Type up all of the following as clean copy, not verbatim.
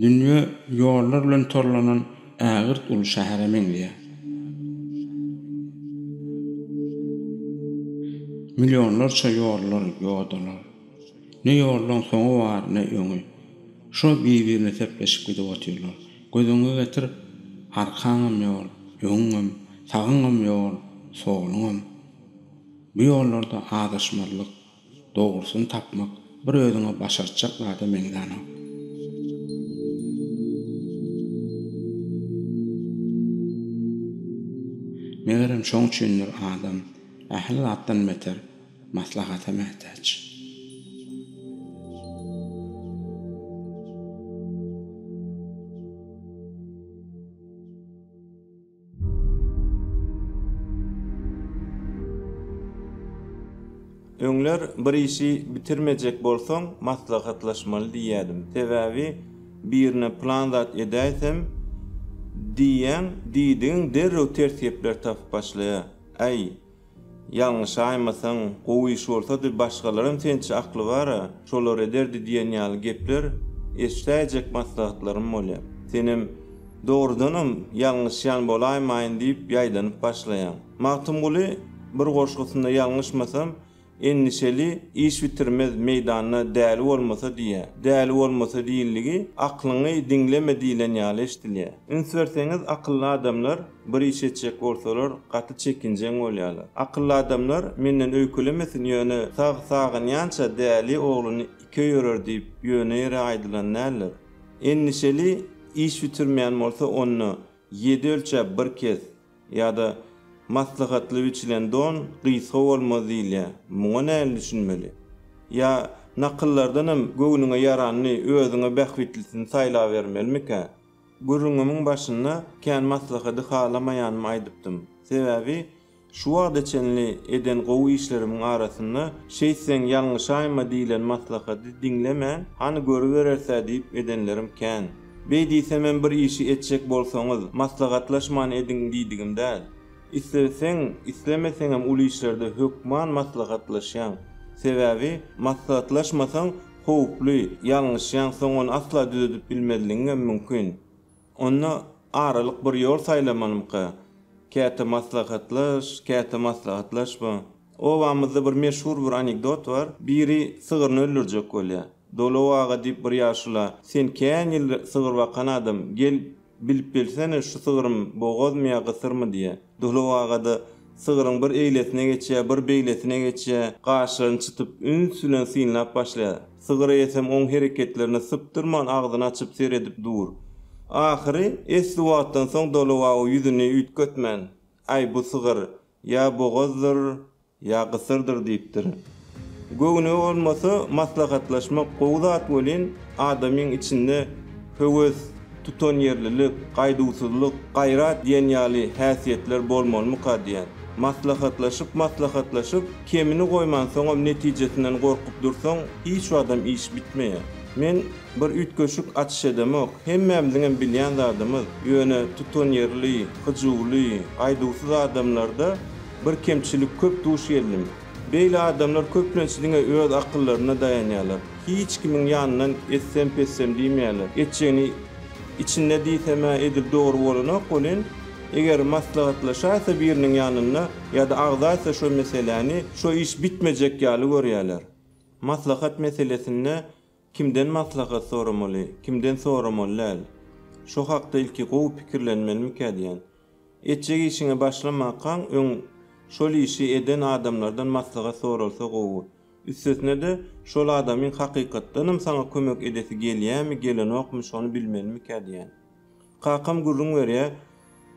Dünýä ýollar bilen torlanan ägirt uly şähere meňdiýär. Milyonlarça ýollar ýodalar. Ne ýoldan soňy bar, ne öňü. Şo bir-birine tepleşip gidip otyrlar. Gözüňe getir, arkaňam ýol, öňüm, sagyňam ýol, soluňam. Bu ýollarda adaşmalyk, dogrusyny tapmak bir özüňe başarjak zada meňdäni. Megerem şoň üçindir adam ähli zatdan beter maslahata möhtaç. Öňler bir işi bitirmejek bolsaň maslahatlaşmaly diýädim. Sebäbi birine plan zat edäsem diýdiň derrew tertipler tapyp başlaýar. Ay, ýalňyş aýmasaň, gowy iş bolsa-da başgalarym sençi akly bara, şolar ederdi diýen ýaly gepler eşdäjek maslahatlarym bolýar. Senim dogrudanam ýalňyş ýan bolaýmaýyn diýip ýaýlanyp başlaýan. Magtymguly bir goşgusynda ýalňyşmasam endişeli iş bitirmez meydanyna däli bolmasa diýär. Däli bolmasa diýilligi aklyny dinleme diýilen ýaly eşdilýär. Ünsverseňiz akylly adamlar bir iş etjek bolsalar gaty çekinjeň bolýarlar. Akylly adamlar menden öýkülemesin ýöne sag-sagynýança däli ogluny iki ýörer diýip ýöne ýere aýdylanýarlar. Endişeli iş bitirmeýän bolsa onu 7 ölçäp bir kez ýa-da maslahatly biçilen don gysga bolmaz diýilýär. Muňa näme düşünmeli? Ya nakyllardanam göwnüňe ýarany özüňe bähwitlisini saýlap bermelmika? Gürüňiň başyna kän maslahaty halamaýanymy aýdypdym. Sebäbi şu wagtçenli eden gowy işlerimiň arasynda şeýsen ýalňyş aýma diýilen maslahaty dinlemän, hany görübererse diýip edenlerim kän. Beýdiýse men bir işi etjek bolsaňyz maslahatlaşmany edin diýdigim däl. İsteseň, islemeseň hem uly işlerde hökman maslahatlaşýan. Sebäbi maslahatlaşmasaň howply, ýalňyşýan soňony asla düzedip bilmediligiň mümkin. Onda aralyk bir ýol saýlamalymka. Käte maslahatlaşma. Owamyzda bir meşhur bir anekdot bar. Biri sygyryny öldürjek bolýar. Dolowaga diýip bir ýaşla, sen kän ýyl sygyr bakan adam, gel bilip bilsene şu sığırım boğaz mı ya gısır mı diye. Duluvağada sığırın bir eylesine geçe, bir beylesine geçe, qaşlarını çıtıp ünsülen sinlap başlaya. Sığırı yesem on hareketlerini sıptırman ağzını açıp seyredip dur. Ahiri esli vaattan son duluvağı yüzüne ütkötmen. Ay bu sığır ya boğazdır ya gısırdır deyiptir. Göğünü olmasa maslahatlaşmak qoğuzat bolin adamın içinde höwes, tuton yerlilik, gaýdusuzlyk, gaýrat diýen ýaly häsiýetler bolmalymy diýen. Maslahatlaşyp kemini goýman soňam netijesinden gorkup dursaň, hiç adam iş bitmeýär. Men bir ütköşük açyş edemok. Hemmämiziň bilýän adamyz ýöne tuton yerli, hyjugly, gaýdusuz adamlarda bir kemçilik köp duş geldim. Beýle adamlar köplençiliğe öz akyllaryna dayanýarlar. Hiç kimiň ýanyndan etsem pessem diýmeýärler. Etjegini içinde diýseme edip dogry bolana golin, eger maslahatlaşasa biriniň ýanyna ýa-da agzaýsa şo meseleni, şo iş bitmejek ýaly görýärler. Maslahat meselesinde kimden maslahat soramaly, kimden soramaly? Şo hakda ilki gowy pikirlenmeli diýen. Etjek işiňe başlamakan öň şol işi eden adamlardan maslahat sorulsa gowy. Üstesine de şol adamın hakykatdanam sana kömek edesi gelýärmi, gelenokmy şonu bilmelimi diýen. Kakam gurrun berýär,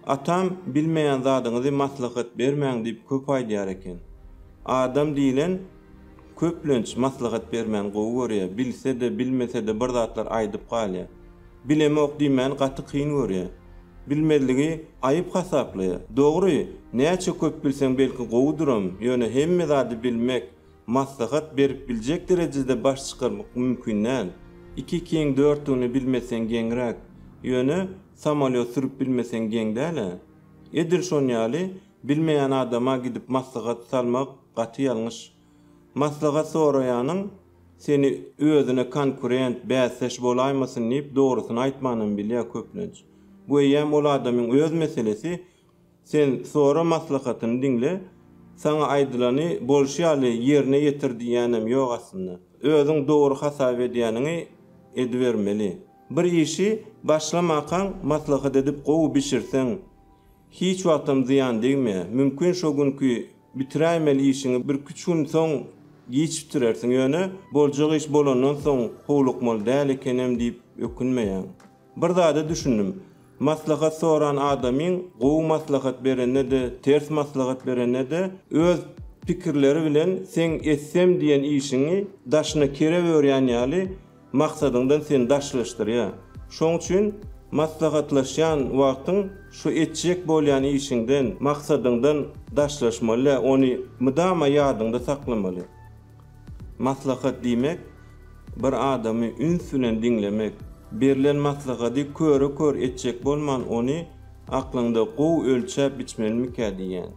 atam bilmeýän zadyňyzy maslahat bermäň diýip köp aýdýar eken. Adam diýilen köplenç maslahat bermän gowy görýär, bilse de bilmese de bir zatlar aýdyp galýar. Bilemok diýmän gaty kyn görýär. Bilmediligi aýyp hasaplaýar. Dogry, näçe köp bilseň belki gowuduram, ýöne hemme zady bilmek maslahat berip biljek derejede baş çykarmak mümkin näl. 2 2 4-üni bilmesen geňrek, ýöne samolyot sürüp bilmesen geň däl. Edir şon ýaly bilmeýän adama gidip maslahat salmak gaty ýalňyş. Maslahat soraýanyň seni özüne konkurent, bäsleş bolaýmasyn diýip dogrusyny aýtmanyň bilýär köplenç. Bu ýem ol adamyň öz meselesi. Sen sonra maslahatyny dinle, sana aýdylany bolşýaly ýerine ýetirdiýänem ýok aslında. Özüň dogry hasap edýäniňi edibermeli. Bir işi başlamakan maslahat edip gowy bişirsen, hiç wagtym ziýan diýme. Mümkin şo günkü bitirämeli işiňi bir küçük soň geçip bitirersin. Ýöne boljak iş bolandan soň howlukmaly däl ekenem diýip ökünmeýän. Bir zada düşündüm. Maslahat soran adamyň gowy maslahat berende de, ters maslahat berende de öz pikirleri bilen sen etsem diýen işiňi daşyna kere berýän ýaly maksadyňdan sen daşlaşdyrýar. Şoň üçin maslahatlaşan wagtyň şu etjek bolýan işiňden, maksadyňdan daşlaşmaly, ony mydama ýadyňda saklamaly. Maslahat diýmek bir adamy ünsünen dinlemek, berilen maslahaty köre etjek bolman ony aklyňda gowy ölçäp biçmelmi diýen.